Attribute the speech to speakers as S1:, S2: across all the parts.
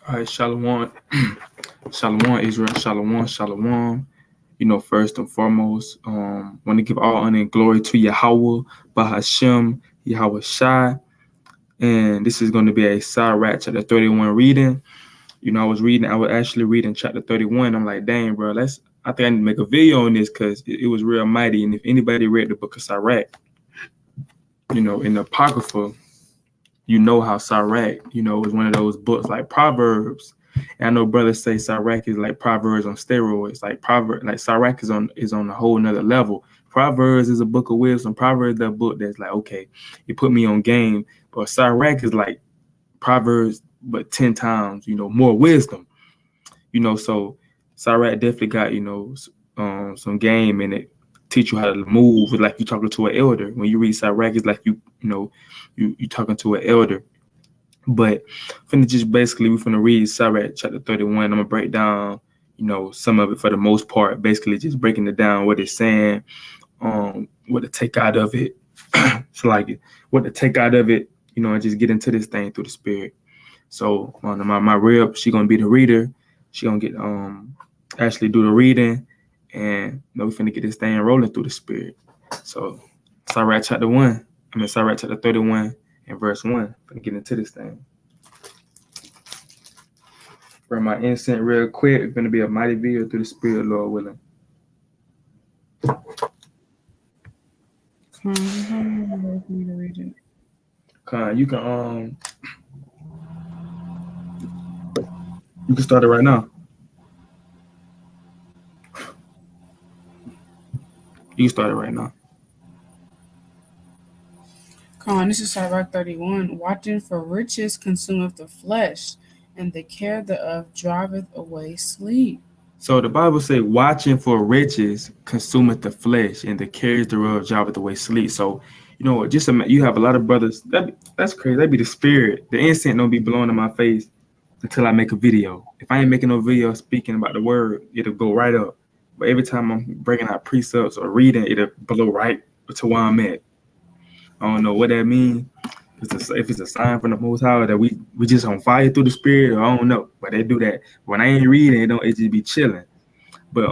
S1: All right, Shalom, Shalom, Israel, Shalom, Shalom. First and foremost, want to give all honor and glory to Yahweh, Bahashem, Yahweh Shai. And this is going to be a Sirach chapter 31 reading. I was actually reading chapter 31. I'm like, dang, bro, I think I need to make a video on this because it was real mighty. And if anybody read the book of Sirach, in the Apocrypha, how Sirach, is one of those books like Proverbs. And I know brothers say Sirach is like Proverbs on steroids. Like Sirach is on a whole nother level. Proverbs is a book of wisdom. Proverbs is a book that's like, okay, it put me on game. But Sirach is like Proverbs, but 10 times, more wisdom. So Sirach definitely got, some game in it. Teach you how to move. It's like you talking to an elder. When you read Sirach, it's like you talking to an elder. But we're finna read Sirach chapter 31. I'm gonna break down, some of it for the most part, basically just breaking it down, what it's saying, what to take out of it. It's like what to take out of it, and just get into this thing through the spirit. So my rep, she gonna be the reader. She gonna get actually do the reading, and we finna get this thing rolling through the spirit. So Sirach chapter 31 and verse 1. Finna get into this thing. Burn my incense real quick. It's gonna be a mighty video through the spirit, Lord willing. You can start it right now. You can start it right now.
S2: This is Sirach 31. Watching for riches consumeth the flesh, and the care thereof driveth away sleep.
S1: So the Bible say, watching for riches consumeth the flesh, and the cares thereof driveth away sleep. So, you have a lot of brothers. That's crazy. That be the spirit. The incense don't be blowing in my face until I make a video. If I ain't making no video speaking about the word, it'll go right up. But every time I'm breaking out precepts or reading, it'll blow right to where I'm at. I don't know what that means. If it's a sign from the Most High that we just on fire through the spirit, or I don't know. But they do that. When I ain't reading, it just be chilling. But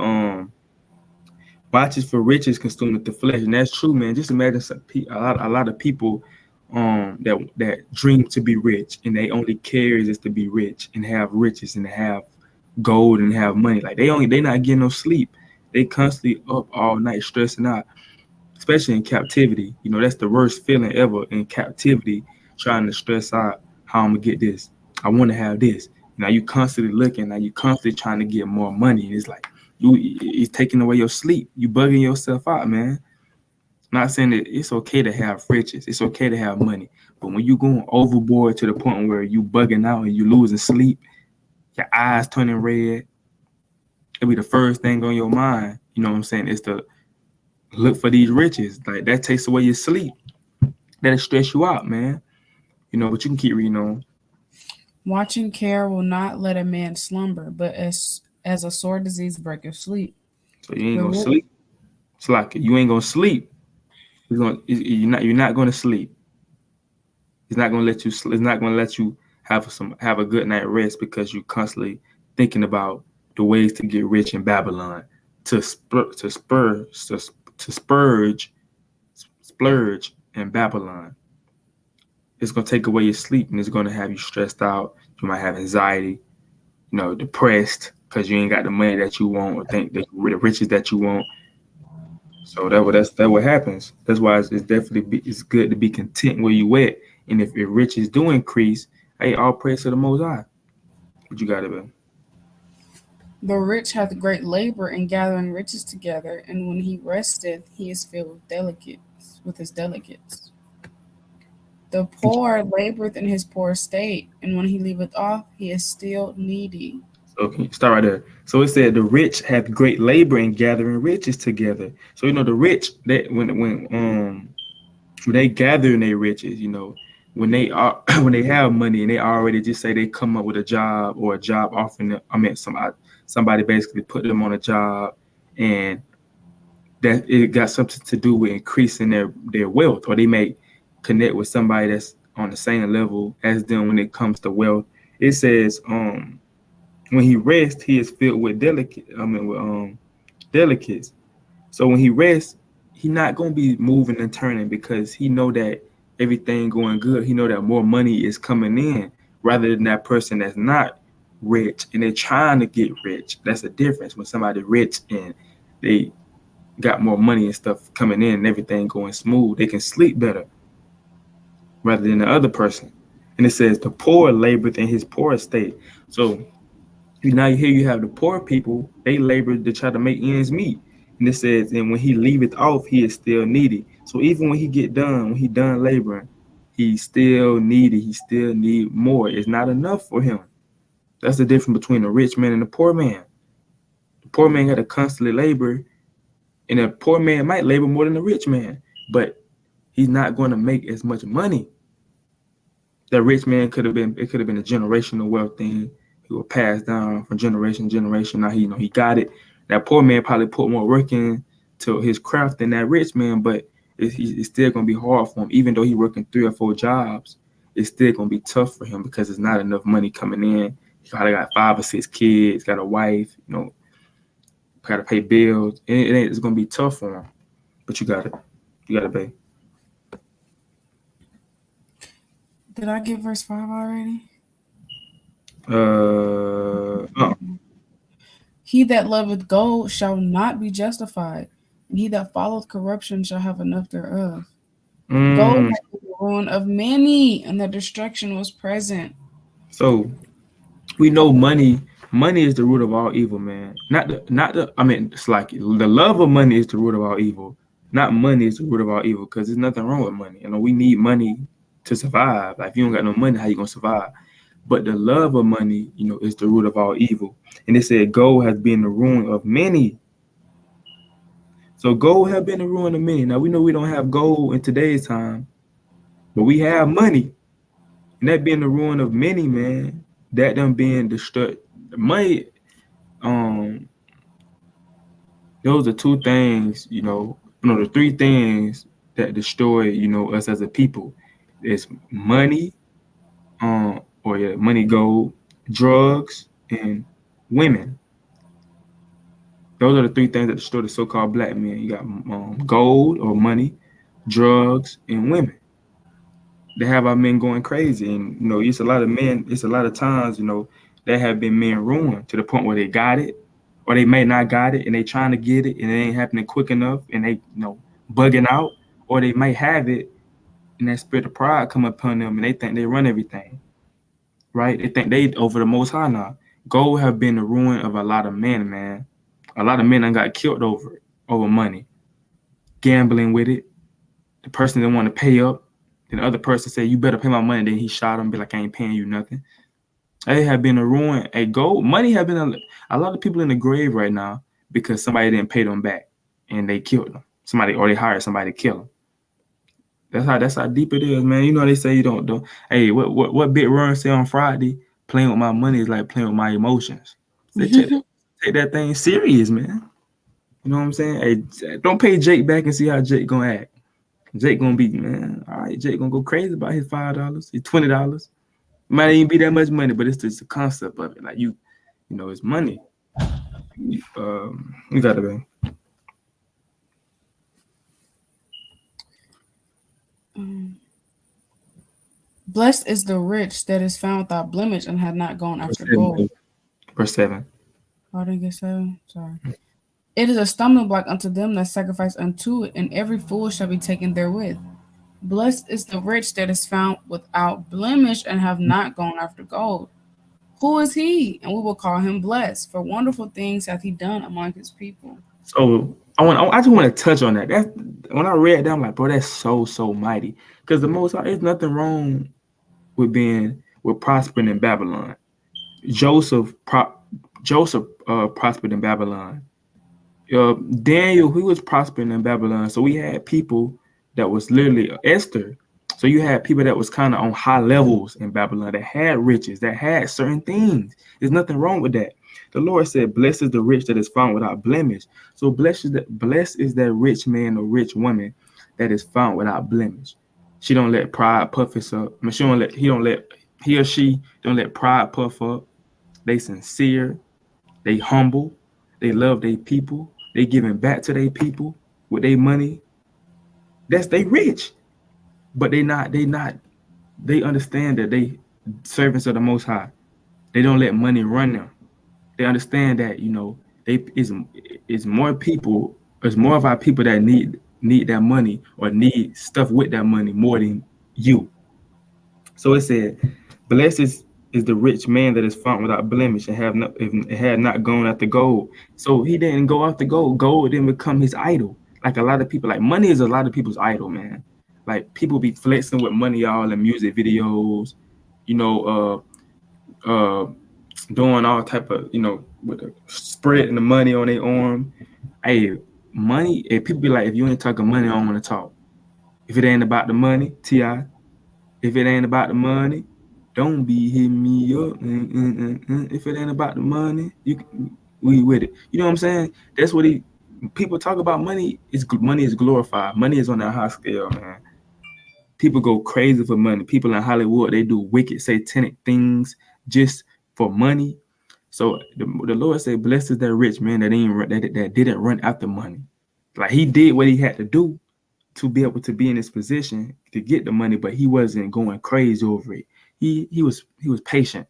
S1: watches for riches consumeth the flesh, and that's true, man. Just imagine a lot of people that dream to be rich, and they only care is to be rich and have riches and have gold and have money. Like they not getting no sleep. They constantly up all night stressing out, especially in captivity. That's the worst feeling ever in captivity, trying to stress out how I'm gonna get this. I want to have this. Now you constantly looking. Now you constantly trying to get more money, and it's like it's taking away your sleep. You bugging yourself out, man. Not saying that it's okay to have riches. It's okay to have money. But when you going overboard to the point where you bugging out and you losing sleep, your eyes turning red, it'll be the first thing on your mind. You know what I'm saying? It's to look for these riches. Like that takes away your sleep. That'll stress you out, man. But you can keep reading on.
S2: Watching care will not let a man slumber, but as a sore disease breaketh sleep.
S1: So you ain't gonna sleep. It's like you ain't gonna sleep. You're not gonna sleep. It's not gonna let you. It's not gonna let you have a good night rest because you're constantly thinking about the ways to get rich in Babylon, to splurge in Babylon. It's gonna take away your sleep, and it's gonna have you stressed out. You might have anxiety, depressed because you ain't got the money that you want or think the riches that you want. So that's what happens. That's why it's definitely it's good to be content where you at. And if your riches do increase, hey, all praise to the Most High. What you got to be?
S2: The rich hath great labor in gathering riches together, and when he resteth, he is filled with his delegates. The poor laboreth in his poor estate, and when he leaveth off, he is still needy.
S1: Okay, start right there. So it said the rich have great labor in gathering riches together. So the rich, that when they gather their riches, when they have money and they already just say they come up with a job or a job offering them, somebody basically put them on a job, and that it got something to do with increasing their wealth, or they may connect with somebody that's on the same level as them when it comes to wealth, It says, when he rests, he is filled with delicates. So when he rests, he not gonna be moving and turning because he know that everything going good. He know that more money is coming in rather than that person that's not rich and they're trying to get rich. That's the difference when somebody rich and they got more money and stuff coming in and everything going smooth. They can sleep better rather than the other person. And it says the poor laboreth in his poor estate. So now here you have the poor people, they labor to try to make ends meet. And it says, and when he leaveth off, he is still needy. So even when he get done, when he done laboring, he's still needy. He still need more. It's not enough for him. That's the difference between the rich man and the poor man. The poor man got to constantly labor, and the poor man might labor more than the rich man, but he's not going to make as much money. That rich man could have been a generational wealth thing. He will pass down from generation to generation. Now he got it. That poor man probably put more work in to his craft than that rich man, but it's still gonna be hard for him. Even though he working 3 or 4 jobs, it's still gonna be tough for him because there's not enough money coming in. He probably got 5 or 6 kids, got a wife, gotta pay bills. It's gonna be tough for him. But you got to pay.
S2: Did I get verse 5 already?
S1: Oh.
S2: He that loveth gold shall not be justified, and he that followeth corruption shall have enough thereof. Gold
S1: Mm.
S2: hath been the ruin of many, and the destruction was present.
S1: So we know money is the root of all evil, man. Not the I mean, it's like the love of money is the root of all evil. Not money is the root of all evil because there's nothing wrong with money. We need money to survive. Like if you don't got no money, how you gonna survive? But the love of money, is the root of all evil. And it said gold has been the ruin of many. So gold have been the ruin of many. Now we know we don't have gold in today's time, but we have money. And that being the ruin of many, man. That them being destroyed. Money, um, those are two things, the three things that destroy, us as a people. It's money, money, gold, drugs, and women. Those are the three things that destroy the so-called black man. You got gold or money, drugs, and women. They have our men going crazy, and it's a lot of men. It's a lot of times, that have been men ruined to the point where they got it, or they may not got it, and they trying to get it, and it ain't happening quick enough, and they bugging out, or they might have it, and that spirit of pride come upon them, and they think they run everything, right? They think they over the Most High now. Gold have been the ruin of a lot of men, man. A lot of men done got killed over it, over money, gambling with it. The person didn't want to pay up. Then the other person said, "You better pay my money." Then he shot him, be like, "I ain't paying you nothing." They have been a ruin. A gold money have been a lot of people in the grave right now because somebody didn't pay them back and they killed them. Somebody or they hired somebody to kill them. That's how deep it is, man. They say you don't. Hey, what Big Run say on Friday? Playing with my money is like playing with my emotions. Say, take that thing serious, man. You know what I'm saying? Hey, don't pay Jake back and see how Jake gonna act. Jake gonna be, man. All right, Jake gonna go crazy about his $5, his $20. Might even be that much money, but it's just the concept of it. Like it's money. You gotta be.
S2: Blessed is the rich that is found without blemish and had not gone
S1: Verse
S2: after
S1: 7.
S2: gold.
S1: Verse 7.
S2: Why did I get 7? Sorry. It is a stumbling block unto them that sacrifice unto it, and every fool shall be taken therewith. Blessed is the rich that is found without blemish and have not gone after gold. Who is he? And we will call him blessed, for wonderful things hath he done among his people.
S1: So I just want to touch on that. That when I read that, I'm like, bro, that's so mighty. Because the most there's nothing wrong with prospering in Babylon. Joseph prospered in Babylon. Daniel, he was prospering in Babylon. So we had people that was literally Esther. So you had people that was kind of on high levels in Babylon that had riches, that had certain things. There's nothing wrong with that. The Lord said, "Blessed is the rich that is found without blemish." So blessed is that rich man or rich woman that is found without blemish. She don't let pride puff us up. I mean, he don't let He or she don't let pride puff up. They sincere, they humble, they love their people, they giving back to their people with their money. That's they rich. But they not they understand that they servants of the most high. They don't let money run them. They understand that, they is more people, there's more of our people that need that money or need stuff with that money more than you. So it said, blessed is the rich man that is found without blemish and have not if it had not gone after gold. So he didn't go after gold. Gold didn't become his idol. Like a lot of people, like money is a lot of people's idol, man. Like people be flexing with money all in music videos, you know, doing all type of, with the spreading the money on their arm. Hey, money, if people be like, if you ain't talking money, I don't want to talk. If it ain't about the money, T.I., if it ain't about the money, don't be hitting me up. If it ain't about the money, we with it. You know what I'm saying? That's what people talk about. Money is glorified. Money is on that high scale, man. People go crazy for money. People in Hollywood, they do wicked, satanic things just for money. So the Lord said, "Blessed is that rich man that didn't run after money. Like he did what he had to do to be able to be in this position to get the money, but he wasn't going crazy over it. He was patient.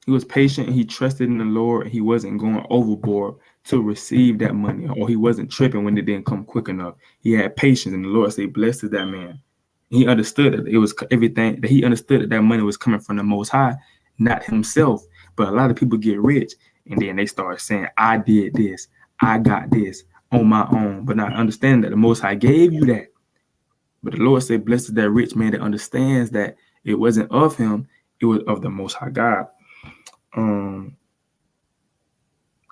S1: He was patient and he trusted in the Lord. And he wasn't going overboard to receive that money, or he wasn't tripping when it didn't come quick enough. He had patience, and the Lord said, "Blessed is that man." He understood that it was everything that he understood that money was coming from the Most High, not himself. But a lot of people get rich and then they start saying, "I did this, I got this on my own," but not understanding that the Most High gave you that. But the Lord said, "Blessed is that rich man that understands that it wasn't of him, it was of the Most High God." Um,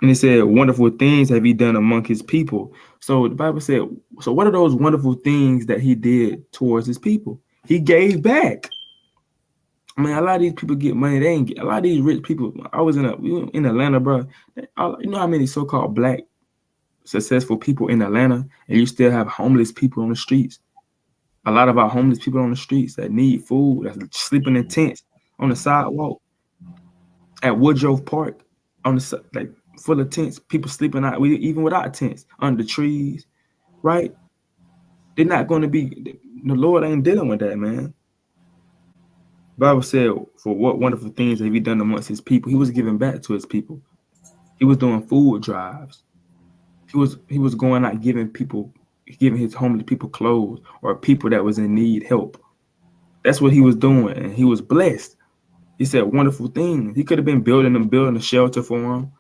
S1: and it said, "Wonderful things have he done among his people." So the Bible said, so what are those wonderful things that he did towards his people? He gave back. I mean, a lot of these people get money. They ain't get, a lot of these rich people. I was in Atlanta, bro. You know how many so-called black successful people in Atlanta, and you still have homeless people on the streets. A lot of our homeless people on the streets that need food, that's sleeping in tents on the sidewalk at Woodruff Park, on the like full of tents. People sleeping out, even without tents, under the trees, right? They're not going to be. The Lord ain't dealing with that, man. The Bible said, "For what wonderful things have he done amongst his people?" He was giving back to his people. He was doing food drives. He was going out giving his homeless people clothes, or people that was in need help. That's what he was doing, and he was blessed. He said wonderful things. He could have been building a shelter for him.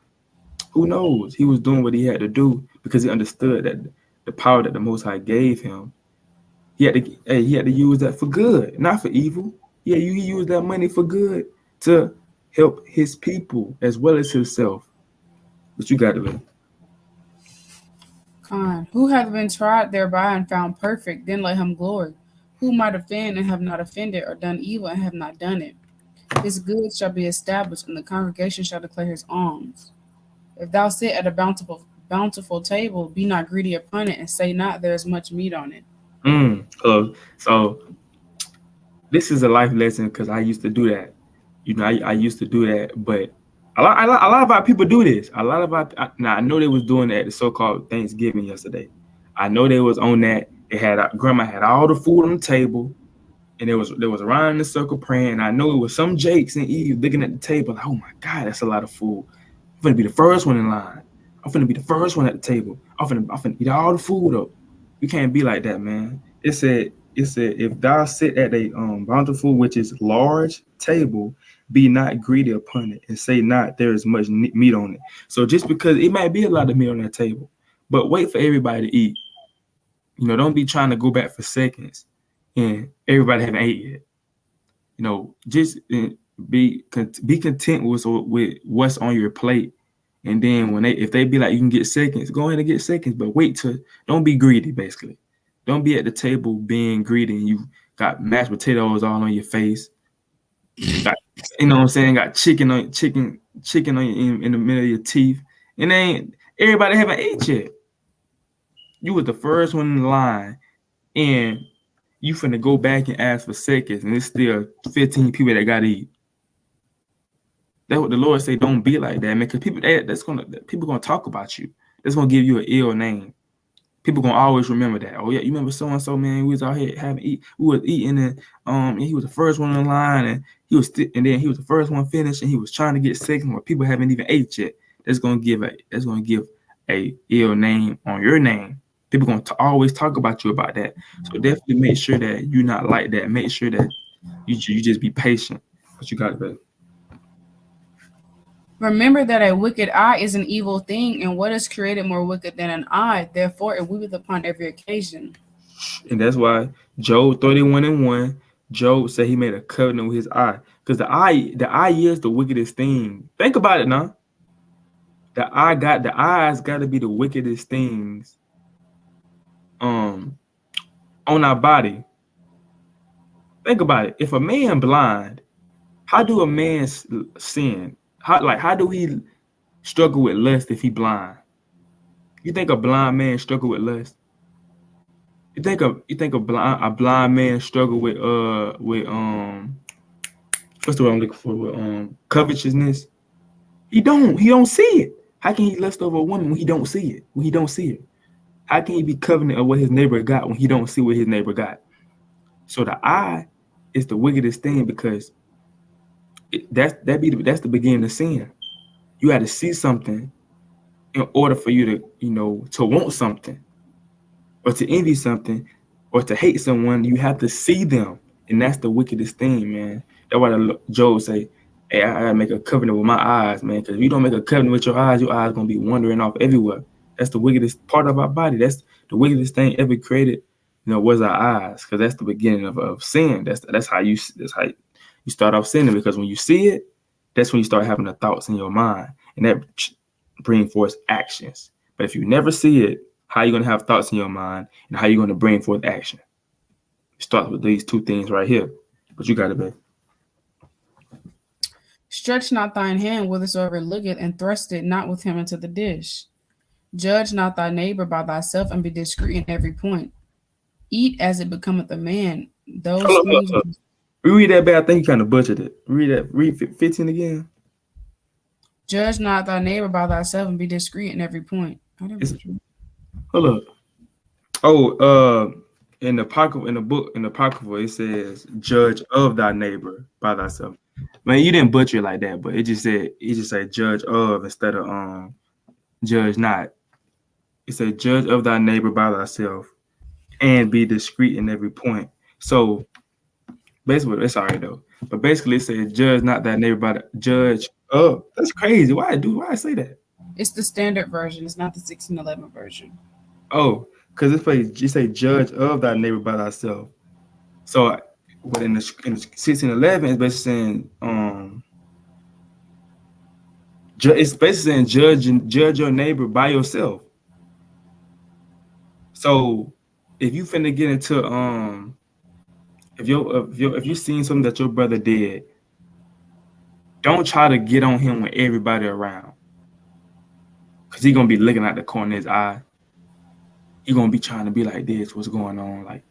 S1: Who knows? He was doing what he had to do because he understood that the power that the Most High gave him, he had to use that for good, not for evil. Yeah, he used that money for good to help his people as well as himself. But you got to be.
S2: Khan, who hath been tried thereby and found perfect, then let him glory. Who might offend and have not offended, or done evil and have not done it? His good shall be established, and the congregation shall declare his alms. If thou sit at a bountiful table, be not greedy upon it, and say not, there is much meat on it.
S1: So this is a life lesson because I used to do that. I used to do that, but a lot of our people do this. A lot of now I know they was doing that at the so-called Thanksgiving yesterday. I know they was on that. They had grandma had all the food on the table, and there was around in the circle praying. I know it was some Jakes and Eve looking at the table like, "Oh my God, that's a lot of food. I'm gonna be the first one in line. I'm gonna be the first one at the table. I'm finna eat all the food up." You can't be like that, man. It said, if thou sit at a bountiful, which is large table, be not greedy upon it, and say not, there is much meat on it. So just because it might be a lot of meat on that table, but wait for everybody to eat. Don't be trying to go back for seconds and everybody haven't ate yet. Just be content with what's on your plate. And then if they be like, you can get seconds, go ahead and get seconds, but don't be greedy, basically. Don't be at the table being greedy and you got mashed potatoes all on your face. Got, you know what I'm saying? Got chicken on in the middle of your teeth. And then everybody haven't ate yet. You was the first one in line, and you finna go back and ask for seconds, and it's still 15 people that gotta eat. That's what the Lord say. Don't be like that, man. Because people gonna talk about you. That's gonna give you an ill name. People gonna always remember that. Oh yeah, you remember so and so, man? We was out here having eat. We was eating, and he was the first one in line, and and then he was the first one finished, and he was trying to get second, where people haven't even ate yet. That's gonna give a ill name on your name. People gonna always talk about you about that. So definitely make sure that you're not like that. Make sure that you just be patient. But you got it, baby.
S2: Remember that a wicked eye is an evil thing, and what is created more wicked than an eye? Therefore, it weepeth upon every occasion.
S1: And that's why Job 31:1, Job said he made a covenant with his eye. Because the eye is the wickedest thing. Think about it now. The eyes gotta be the wickedest things um on our body. Think about it. If a man blind, how do a man sin? How do he struggle with lust if he blind? You think a blind man struggle with lust? You think a blind man struggle with what's the word I'm looking for, with covetousness? He don't see it. How can he lust over a woman when he don't see it? When he don't see it, how can he be covenant of what his neighbor got when he don't see what his neighbor got? So the eye is the wickedest thing, because that's the beginning of sin. You got to see something in order for you to want something, or to envy something, or to hate someone. You have to see them, and that's the wickedest thing, man. That's why Job say, "Hey, I gotta make a covenant with my eyes, man. Because if you don't make a covenant with your eyes gonna be wandering off everywhere." That's the wickedest part of our body. That's the wickedest thing ever created. Was our eyes, because that's the beginning of sin. That's how you start off sinning, because when you see it, that's when you start having the thoughts in your mind, and that bring forth actions. But if you never see it, how you gonna have thoughts in your mind, and how you gonna bring forth action? It starts with these two things right here. But you got it, babe.
S2: Stretch not thine hand whithersoever it looketh, and thrust it not with him into the dish. Judge not thy neighbor by thyself, and be discreet in every point. Eat as it becometh a man. Those
S1: Hold up, hold
S2: things
S1: up. Read that back. I think you kind of butchered it. Read 15 again.
S2: Judge not thy neighbor by thyself, and be discreet in every point. I didn't
S1: It's,
S2: butcher it.
S1: hold up. Oh, in the apocrypha, it says, "Judge of thy neighbor by thyself." Man, you didn't butcher it like that, but it just said "judge of" instead of "judge not." It said "judge of thy neighbor by thyself, and be discreet in every point." So basically, it's all right though. But basically, it said "judge not thy neighbor by the judge of." That's crazy. Why I say that?
S2: It's the standard version. It's not the 1611 version.
S1: Oh, because you say "judge of thy neighbor by thyself." So, but in the 1611, it's basically saying it's basically saying judge your neighbor by yourself. So, if you finna get into if you seen something that your brother did, don't try to get on him with everybody around, cause he gonna be looking at the corner of his eye. He gonna be trying to be like, this, what's going on? Like,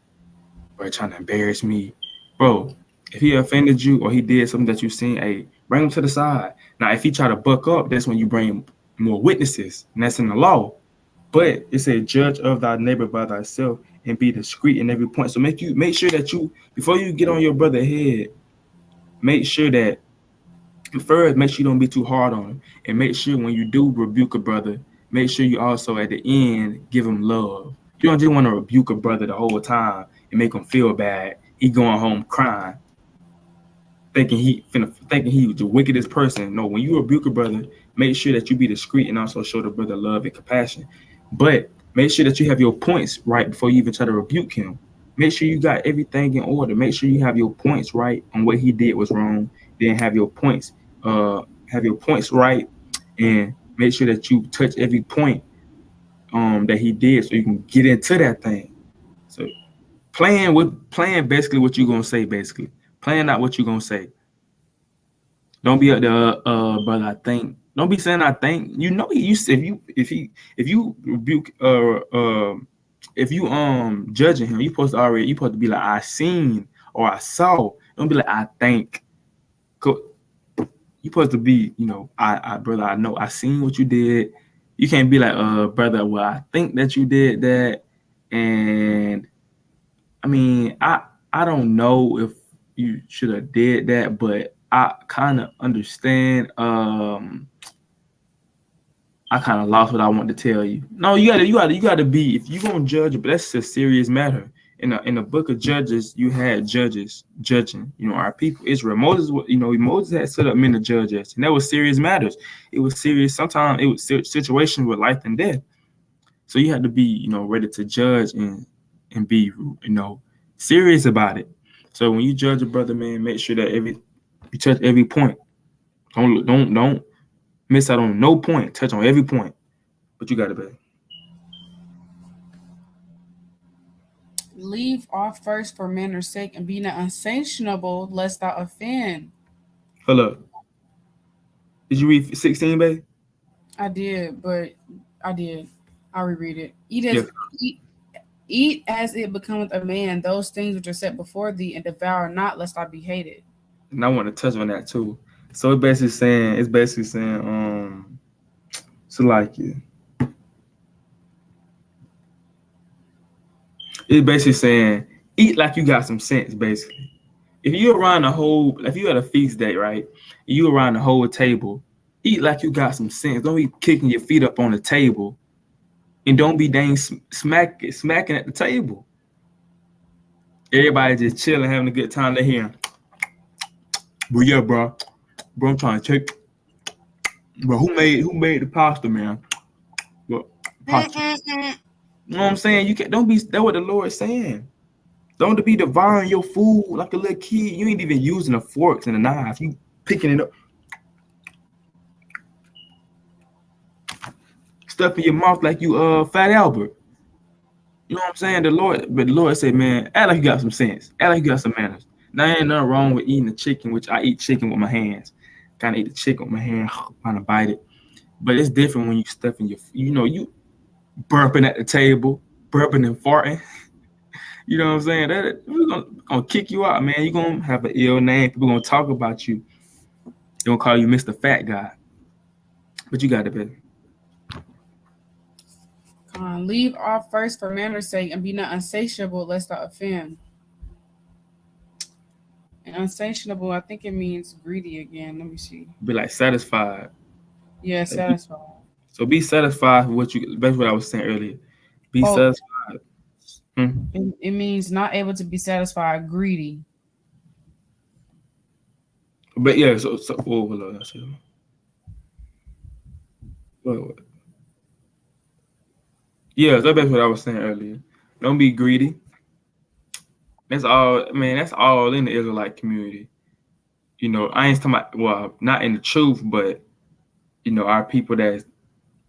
S1: bro, trying to embarrass me, bro. If he offended you or he did something that you seen, hey, bring him to the side. Now, if he try to buck up, that's when you bring more witnesses, and that's in the law. But it says, "Judge of thy neighbor by thyself, and be discreet in every point." So make sure that you, before you get on your brother's head, make sure that first, make sure you don't be too hard on him, and make sure when you do rebuke a brother, make sure you also at the end give him love. You don't just want to rebuke a brother the whole time and make him feel bad. He going home crying, thinking he was the wickedest person. No, when you rebuke a brother, make sure that you be discreet and also show the brother love and compassion. But make sure that you have your points right before you even try to rebuke him. Make sure you got everything in order. Make sure you have your points right on what he did was wrong. Then uh have your points right, and make sure that you touch every point that he did, so you can get into that thing. So playing basically what you're gonna say, basically. Playing out what you're gonna say. Don't be up there, brother. I think. Don't be saying I think. You know, if you rebuke if you judging him, you supposed to be like I seen or I saw. Don't be like I think. You supposed to be, I brother, I know I seen what you did. You can't be like, brother, well, I think that you did that. And I mean, I don't know if you should have did that, but I kind of understand. I kind of lost what I wanted to tell you. No, you gotta be, if you gonna judge, but that's a serious matter. In the book of Judges, you had judges judging, our people, Israel. Moses had set up men to judge us, and that was serious matters. It was serious. Sometimes it was situations with life and death. So you had to be, ready to judge and be, serious about it. So when you judge a brother, man, make sure that you touch every point. Don't miss out on no point. Touch on every point. But you got to be.
S2: Leave off first for manners' sake, and be not unsanctionable, lest thou offend.
S1: Hold up. Did you read 16, babe?
S2: I did, but I did. I'll reread it.
S1: Yeah.
S2: Eat as it becometh a man those things which are set before thee, and devour not, lest I be hated.
S1: And I want to touch on that too. So it's basically saying, so like it's basically saying eat like you got some sense, basically. If you at a feast day, right? You around the whole table, eat like you got some sense. Don't be kicking your feet up on the table, and don't be dang smacking at the table. Everybody just chilling, having a good time. They hear, but yeah, bro, I'm trying to check. Bro, who made the pasta, man? Well, pasta. You know what I'm saying? You can't. Don't be. That's what the Lord is saying. Don't be devouring your food like a little kid. You ain't even using the forks and the knife. You picking it up, stuff in your mouth like you Fat Albert. You know what I'm saying? But the Lord said, man, act like you got some sense. Act like you got some manners. Now ain't nothing wrong with eating the chicken, which I eat chicken with my hands. Kind of eat the chicken with my hand, kind of bite it. But it's different when you stuffing you burping at the table, burping and farting. You know what I'm saying? We're gonna kick you out, man. You're gonna have an ill name. People gonna talk about you. They're gonna call you Mr. Fat Guy. But you got it, baby.
S2: Leave off first for manners' sake, and be not unsatiable, lest thou offend. And unsatiable, I think it means greedy again. Let me see.
S1: Be like satisfied.
S2: Yeah, satisfied.
S1: So be satisfied with that's what I was saying earlier. Be satisfied.
S2: It means not able to be satisfied, greedy.
S1: But yeah, so hold on. What? Yeah, that's what I was saying earlier. Don't be greedy. That's all, man. That's all in the Israelite community. I ain't talking about, well, not in the truth, but our people that's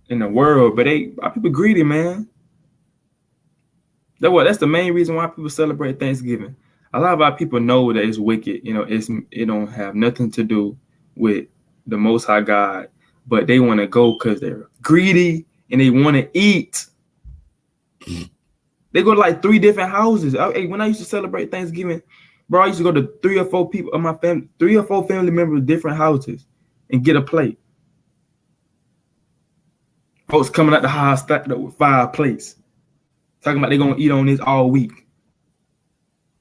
S1: in the world, but our people greedy, man. That's the main reason why people celebrate Thanksgiving. A lot of our people know that it's wicked. It don't have nothing to do with the Most High God, but they want to go because they're greedy and they want to eat. They go to like 3 different houses. When I used to celebrate Thanksgiving, bro, I used to go to 3 or 4 people of my family, 3 or 4 family members of different houses and get a plate. Folks coming out the house stacked up with 5 plates. Talking about they gonna eat on this all week.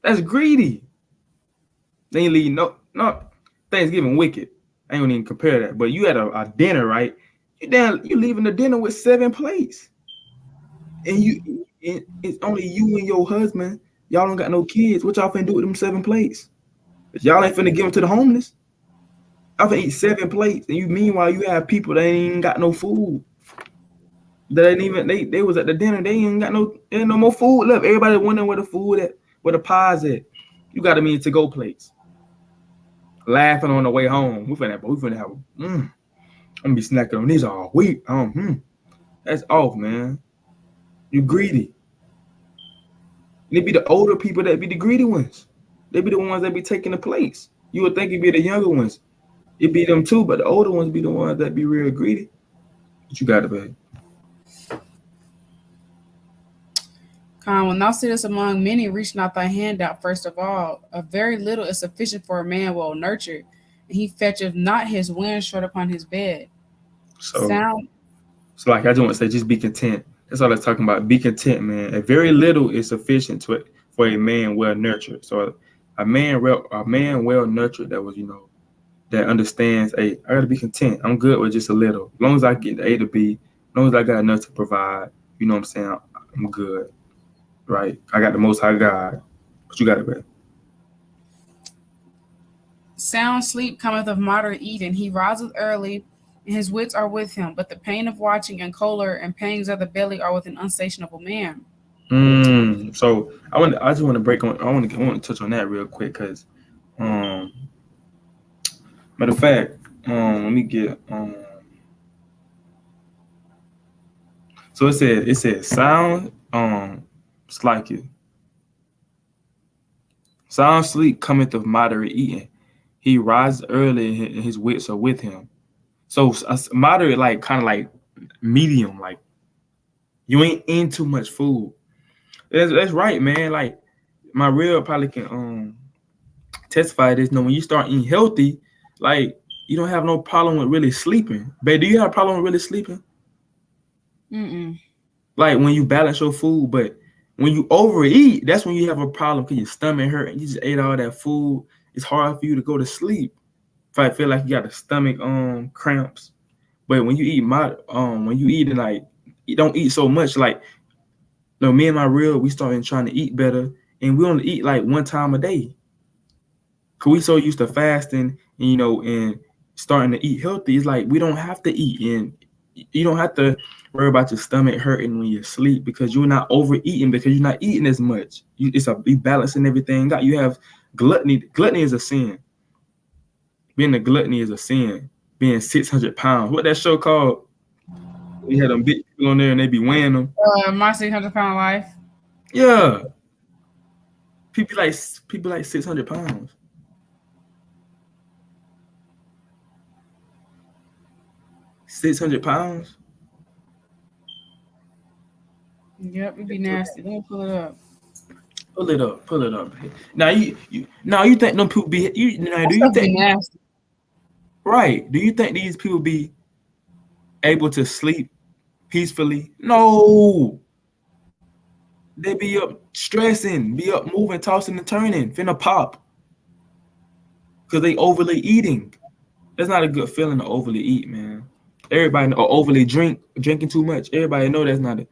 S1: That's greedy. They ain't leave no Thanksgiving wicked. I ain't gonna even compare that. But you had a dinner, right? You leaving the dinner with 7 plates. And it's only you and your husband. Y'all don't got no kids. What y'all finna do with them 7 plates? Y'all ain't finna give them to the homeless. I finna eat 7 plates. And meanwhile you have people that ain't got no food. That ain't even they was at the dinner. They ain't got no more food left. Everybody wondering where the food at, where the pies at. You got them in to-go plates. Laughing on the way home. We finna have I'm gonna be snacking on these all week. That's off, man. You greedy. And it be the older people that be the greedy ones. They be the ones that be taking the plates. You would think it'd be the younger ones. It be them too, but the older ones be the ones that be real greedy. But you got it, babe.
S2: When thou sittest among many, reach not thy hand out first of all. A very little is sufficient for a man well nurtured, and he fetcheth not his wind short upon his bed.
S1: So,
S2: Sound
S1: like I just want to say, just be content. That's all I'm talking about. Be content, man. A very little is sufficient for a man well nurtured. So, a man well nurtured that was, that understands, hey, I gotta be content. I'm good with just a little. As long as I get the A to B, as long as I got enough to provide, you know what I'm saying? I'm good, right? I got the Most High God. But you got it, man.
S2: sound sleep cometh of moderate eating. He riseth early, and his wits are with him. But the pain of watching and choler and pangs of the belly are with an unsatiable man.
S1: So I just want to break on. I want to touch on that real quick because, um, matter of fact, let me get So it said sound it's like it. Sound sleep cometh of moderate eating. He rises early and his wits are with him. So moderate, like kind of like medium, like you ain't in too much food. That's right, man. Like my real probably can testify this. When you start eating healthy, like you don't have no problem with really sleeping. Babe, do you have a problem with really sleeping?
S2: Mm-mm.
S1: Like when you balance your food, but when you overeat, that's when you have a problem because your stomach hurt and you just ate all that food. It's hard for you to go to sleep. If I feel like you got the stomach cramps. But when you eat when you eat like you don't eat so much. Like me and my real, we started trying to eat better, and we only eat like one time a day. Cause we so used to fasting, and, and starting to eat healthy. It's like we don't have to eat, and you don't have to worry about your stomach hurting when you sleep because you're not overeating because you're not eating as much. Be balancing everything out. You have gluttony. Gluttony is a sin. Being a gluttony is a sin. Being 600 pounds. What that show called? We had them big people on there and they be weighing them.
S2: My 600-pound life.
S1: Yeah. People like 600 pounds. 600 pounds?
S2: Yep, it'd be nasty. Let me pull it up.
S1: Pull it up. Pull it up. Now you think them people be
S2: That
S1: do you
S2: stuff be
S1: think
S2: nasty.
S1: right? Do you think these people be able to sleep peacefully? No. They be up stressing, be up moving, tossing and turning, finna pop. Cause they overly eating. That's not a good feeling to overly eat, man. Everybody or overly drinking too much. Everybody know that's not it.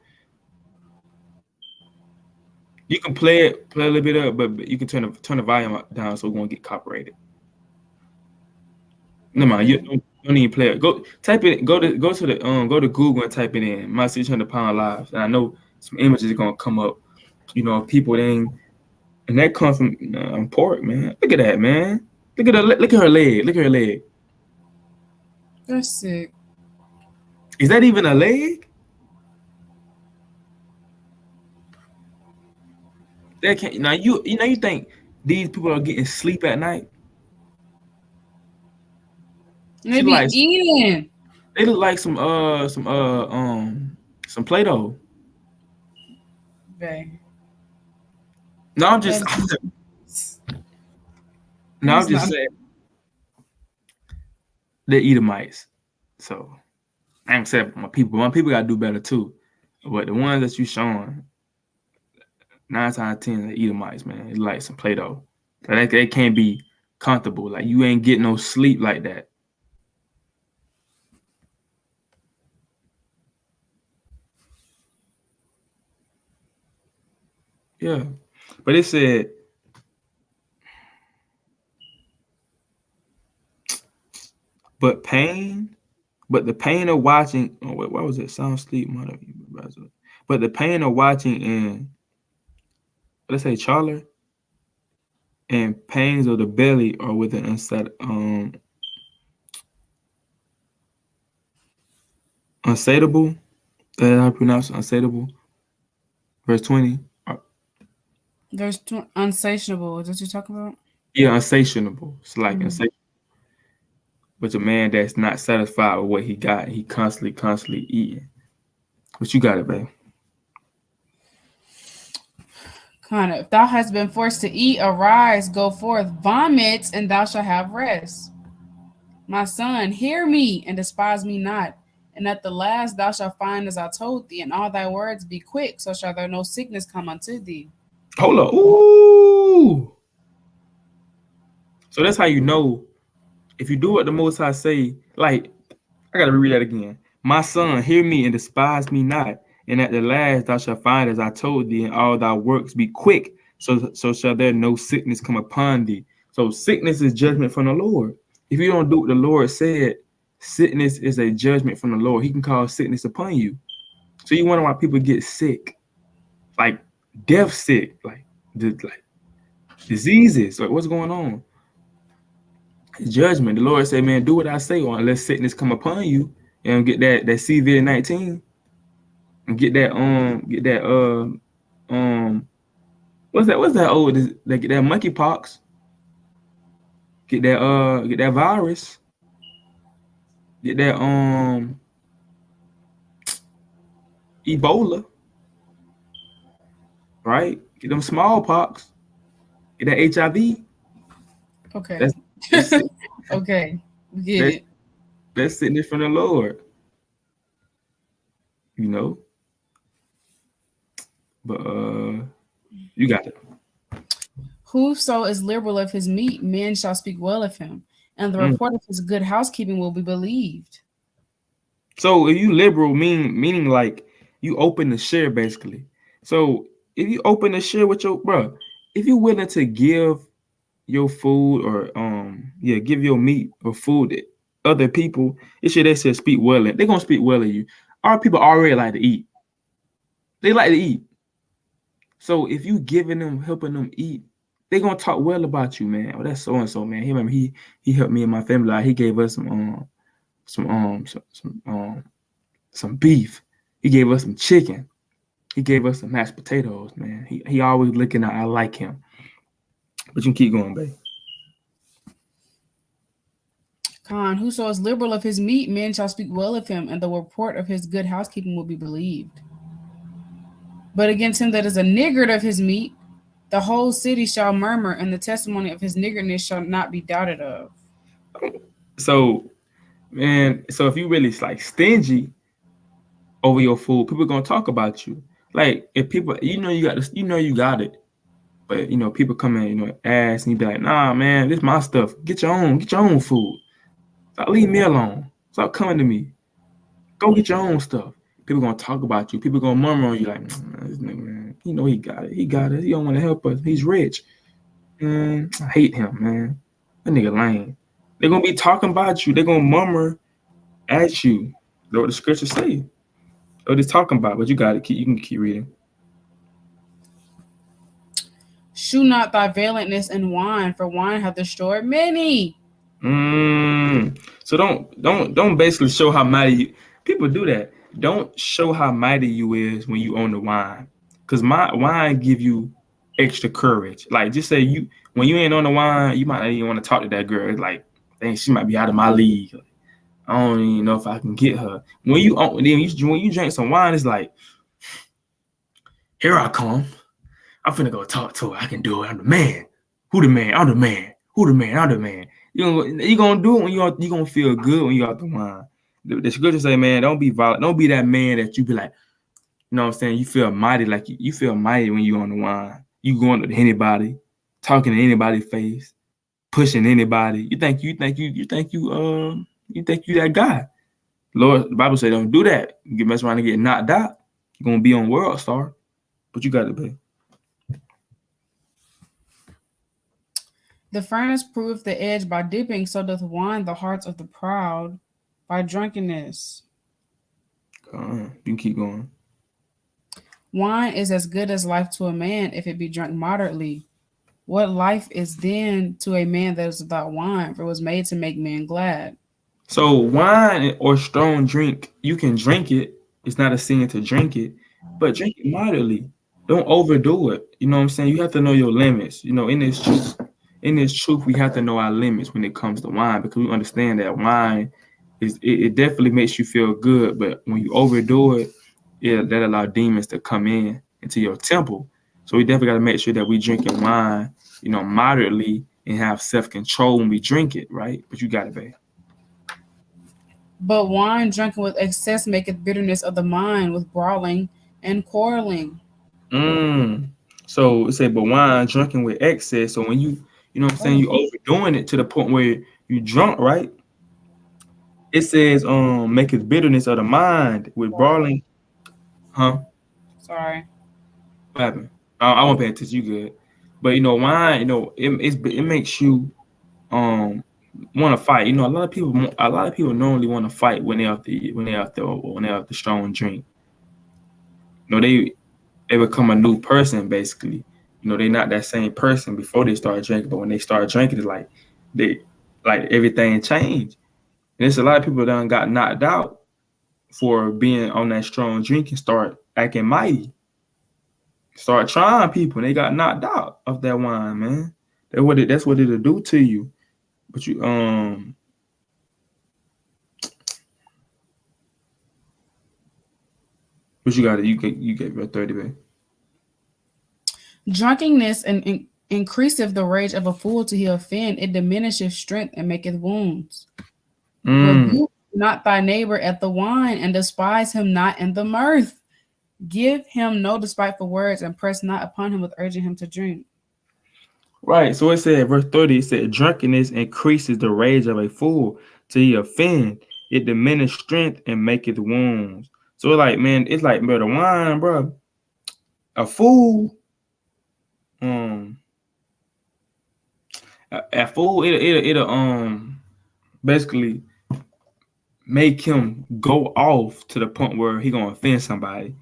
S1: You can play a little bit up, but you can turn the volume down so it won't get copyrighted. No mind, you don't even play it. Go type it. Go to the go to Google and type it in. My 600-pound lives, and I know some images are gonna come up. People ain't, and that comes from pork, man. Look at that, man. Look at her leg. Look at her leg.
S2: That's sick.
S1: Is that even a leg? That can't. Now you think these people are getting sleep at night?
S2: And they
S1: She
S2: be
S1: like
S2: eating.
S1: they look like some Play-Doh.
S2: Bae.
S1: No, I'm just
S2: That
S1: no, I'm
S2: is
S1: just
S2: not.
S1: saying they're Edomites. So I ain't saying my people. My people gotta do better too. But the ones that you showing, 9 times out of 10 are Edomites, man. It's like some Play-Doh. Like they can't be comfortable. Like you ain't getting no sleep like that. Yeah. But it said, but the pain of watching. Oh wait, what was it? Sound sleep, mother. But the pain of watching and let's say Charler and pains of the belly are with an unsatiable. That how I pronounce unsatiable. Verse 20.
S2: There's unsatiable. Is that what you're talking about?
S1: Yeah, unsatiable. It's like
S2: Mm.
S1: insatiable. But a man that's not satisfied with what he got, he constantly eating. But you got it, babe.
S2: Hannah, if thou hast been forced to eat, arise, go forth, vomit, and thou shalt have rest. My son, hear me and despise me not. And at the last thou shalt find as I told thee, and all thy words be quick, so shall there no sickness come unto thee.
S1: Hold up. Ooh. So that's how you know if you do what the Most High say. Like, I gotta read that again. My son, hear me and despise me not. And at the last thou shalt find as I told thee, and all thy works be quick. So shall there no sickness come upon thee. So sickness is judgment from the Lord. If you don't do what the Lord said, sickness is a judgment from the Lord. He can call sickness upon you. So you wonder why people get sick, like death sick, like diseases. Like what's going on? Judgment. The Lord said, "Man, do what I say, or unless sickness come upon you, and get that COVID-19, and get that what's that old that get that monkeypox, get that virus, get that Ebola, right? Get them smallpox, get that HIV.
S2: Okay.
S1: That's that's
S2: Okay. Get
S1: that's
S2: it.
S1: that's sickness from the Lord, you know. But you got it.
S2: Whoso is liberal of his meat, men shall speak well of him, and the
S1: Mm.
S2: report of his good housekeeping will be believed.
S1: So if you liberal meaning like you open to share basically. So if you open to share with your bro, if you willing to give your food or give your meat or food to other people, it should they say speak well. They're gonna speak well of you. Our people already like to eat. They like to eat. So if you giving them, helping them eat, they gonna talk well about you, man. Oh, that's so and so, man. He remember he helped me and my family out. He gave us some beef. He gave us some chicken. He gave us some mashed potatoes, man. He always looking out. I like him. But you can keep going, babe.
S2: Khan, whoso is liberal of his meat, men shall speak well of him, and the report of his good housekeeping will be believed. But against him that is a niggard of his meat, the whole city shall murmur, and the testimony of his niggardness shall not be doubted of.
S1: So, man, so if you really like stingy over your food, people gonna talk about you. Like if people, you got this, you got it, but people come in, ask, and you be like, nah, man, this my stuff. Get your own food. Stop leaving me alone. Stop coming to me. Go get your own stuff. People gonna talk about you. People gonna murmur on you like, this nigga, man, he got it. He got it. He don't want to help us. He's rich. I hate him, man. That nigga lame. They're gonna be talking about you. They're gonna murmur at you. That's what the scriptures say. What it's talking about, but you got it. You can keep reading.
S2: Shew not thy valiantness in wine, for wine hath destroyed many.
S1: So don't basically show how mighty you. People do that. Don't show how mighty you is when you own the wine, cause my wine give you extra courage. Like just say when you ain't on the wine, you might not even want to talk to that girl. It's like, dang, she might be out of my league. I don't even know if I can get her. When you drink some wine, it's like, here I come. I'm finna go talk to her. I can do it. I'm the man. Who the man? I'm the man. Who the man? I'm the man. You gonna do it when you gonna feel good when you out the wine. The scripture say, man, don't be violent. Don't be that man that you be like, you know what I'm saying? You feel mighty, like you feel mighty when you on the wine. You going to anybody, talking to anybody's face, pushing anybody. You think you that guy. Lord, the Bible say don't do that. You get mess around and get knocked out. You're gonna be on World Star. But you got to pay.
S2: The furnace proveth the edge by dipping, so doth wine the hearts of the proud by drunkenness.
S1: You can keep going.
S2: Wine is as good as life to a man if it be drunk moderately. What life is then to a man that is without wine, for it was made to make men glad.
S1: So wine or strong drink, you can drink it. It's not a sin to drink it, but drink it moderately. Don't overdo it. You know what I'm saying? You have to know your limits. In this truth, we have to know our limits when it comes to wine, because we understand that wine it definitely makes you feel good, but when you overdo it, that allow demons to come into your temple. So we definitely got to make sure that we drinking wine, moderately and have self control when we drink it, right? But you got to be.
S2: But wine drunken with excess maketh bitterness of the mind with brawling and quarreling.
S1: Mm. So it say, but wine drinking with excess. So when what I'm saying, you overdoing it to the point where you drunk, right? It says, maketh bitterness of the mind with
S2: Sorry.
S1: brawling. Huh?
S2: Sorry.
S1: What happened? I won't pay attention. You good? But wine. It makes you um want to fight. A lot of people normally want to fight when they have the strong drink. They become a new person basically. They're not that same person before they start drinking, but when they start drinking, it's like they like everything changed. And there's a lot of people that done got knocked out for being on that strong drink and start acting mighty, start trying people, and they got knocked out of that wine, man. That's what it'll do to you. But you got it. You get your 30, babe.
S2: Drunkenness and increaseth the rage of a fool till he offend. It diminisheth strength and maketh wounds.
S1: Mm.
S2: Rebuke not thy neighbor at the wine, and despise him not in the mirth. Give him no despiteful words, and press not upon him with urging him to drink.
S1: Right. So it said, verse 30, it said, drunkenness increases the rage of a fool till he offend. It diminishes strength and maketh wounds. So it's like, bro, the wine, bro. A fool, um, a fool, it'll basically make him go off to the point where he gonna offend somebody.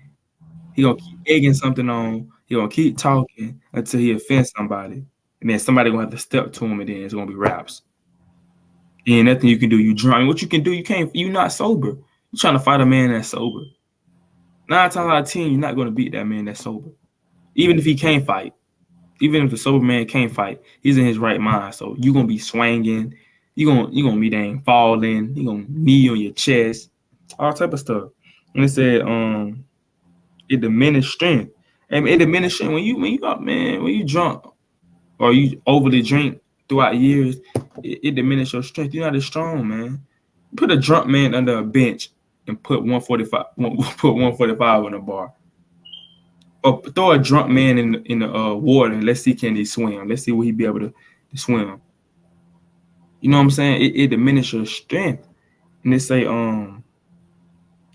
S1: He gonna keep egging something on. He gonna keep talking until he offends somebody, and then somebody gonna have to step to him, and then it's gonna be raps. And nothing you can do. You drunk. What you can do, you can't. You're not sober. You're trying to fight a man that's sober. 9 times out of 10, you're not gonna beat that man that's sober. Even if he can't fight, even if the sober man can't fight, he's in his right mind. So you gonna be swinging. You gonna be dang falling. You gonna knee on your chest, all type of stuff. And it said, it diminished strength. And it diminished strength when you up, man, when you drunk or you overly drink throughout years, it diminishes your strength. You're not as strong, man. Put a drunk man under a bench and put 145 put 145 on the bar. Or throw a drunk man in the water and let's see can he swim. Let's see will he be able to swim. You know what I'm saying? It diminishes your strength. And they say and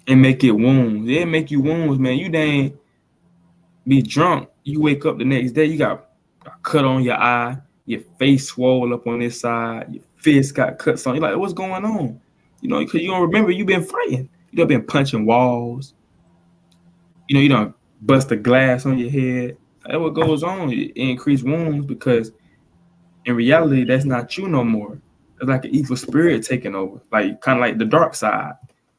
S1: make it wounds. It make you wounds, man. You dang be drunk. You wake up the next day, you got a cut on your eye, your face swole up on this side, your fist got cuts on. You're like, what's going on? Because you don't remember you've been fighting. You done been punching walls. You don't bust a glass on your head. That's what goes on. It increase wounds because in reality, that's not you no more. It's like an evil spirit taking over, like kind of like the dark side.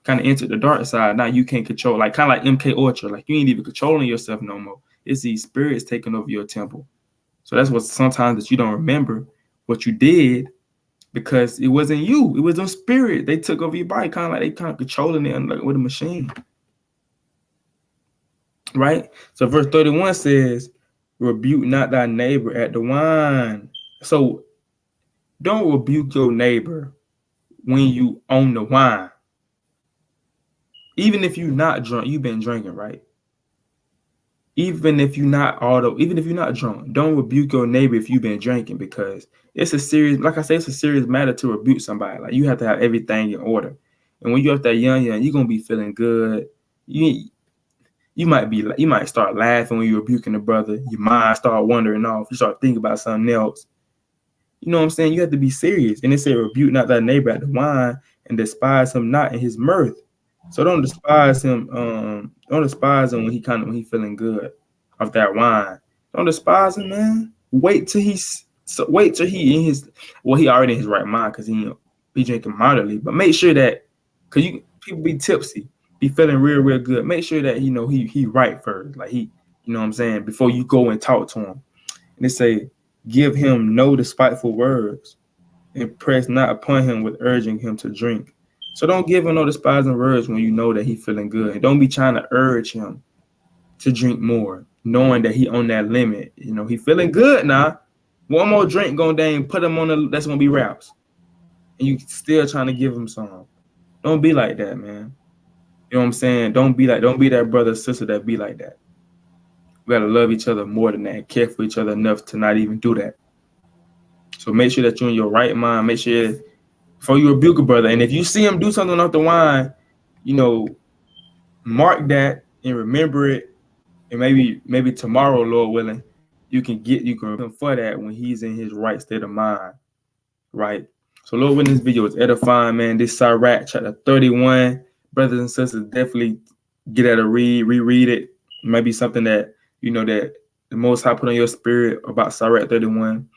S1: Kind of entered the dark side. Now you can't control, like kind of like MK Ultra. Like you ain't even controlling yourself no more. It's these spirits taking over your temple. So that's what sometimes that you don't remember what you did because it wasn't you. It was them spirit. They took over your body, kind of like they kind of controlling it like with a machine. Right? So verse 31 says, rebuke not thy neighbor at the wine. So don't rebuke your neighbor when you own the wine. Even if you're not drunk, you've been drinking, right? Even if you're not drunk, don't rebuke your neighbor if you've been drinking because it's a serious, like I say, it's a serious matter to rebuke somebody. Like you have to have everything in order. And when you're up there young, you're gonna be feeling good. You might start laughing when you're rebuking a brother. Your mind start wandering off. You start thinking about something else. You know what I'm saying? You have to be serious. And it said, rebuke not thy neighbor at the wine and despise him not in his mirth. So don't despise him. Don't despise him when he feeling good off that wine. Don't despise him, man. Wait till he in his he already in his right mind because he be drinking moderately. But make sure that because people be tipsy, be feeling real good. Make sure that he right first. Like you know what I'm saying, before you go and talk to him. And they say, give him no despiteful words, and press not upon him with urging him to drink. So don't give him no despising words when you know that he's feeling good. And don't be trying to urge him to drink more. knowing that he on that limit. He feeling good now. One more drink going down, put him on that's gonna be raps. And you still trying to give him some. Don't be like that, man. You know what I'm saying? Don't be that brother or sister that be like that. We gotta love each other more than that, care for each other enough to not even do that. So make sure that you're in your right mind. Make sure before you rebuke a brother. And if you see him do something off the wine, mark that and remember it. And maybe tomorrow, Lord willing, you can him for that when he's in his right state of mind. Right. So Lord willing, this video is edifying, man. This Sirach chapter 31. Brothers and sisters, definitely get at a reread it. Maybe something that that the Most High put on your spirit about Sirach 31.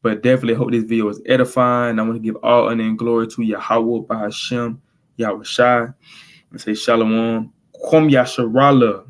S1: But definitely hope this video is edifying. I want to give all honor and glory to Yahweh by Hashem, Yahweh Shai, and say Shalom. Kwam Yasharallah.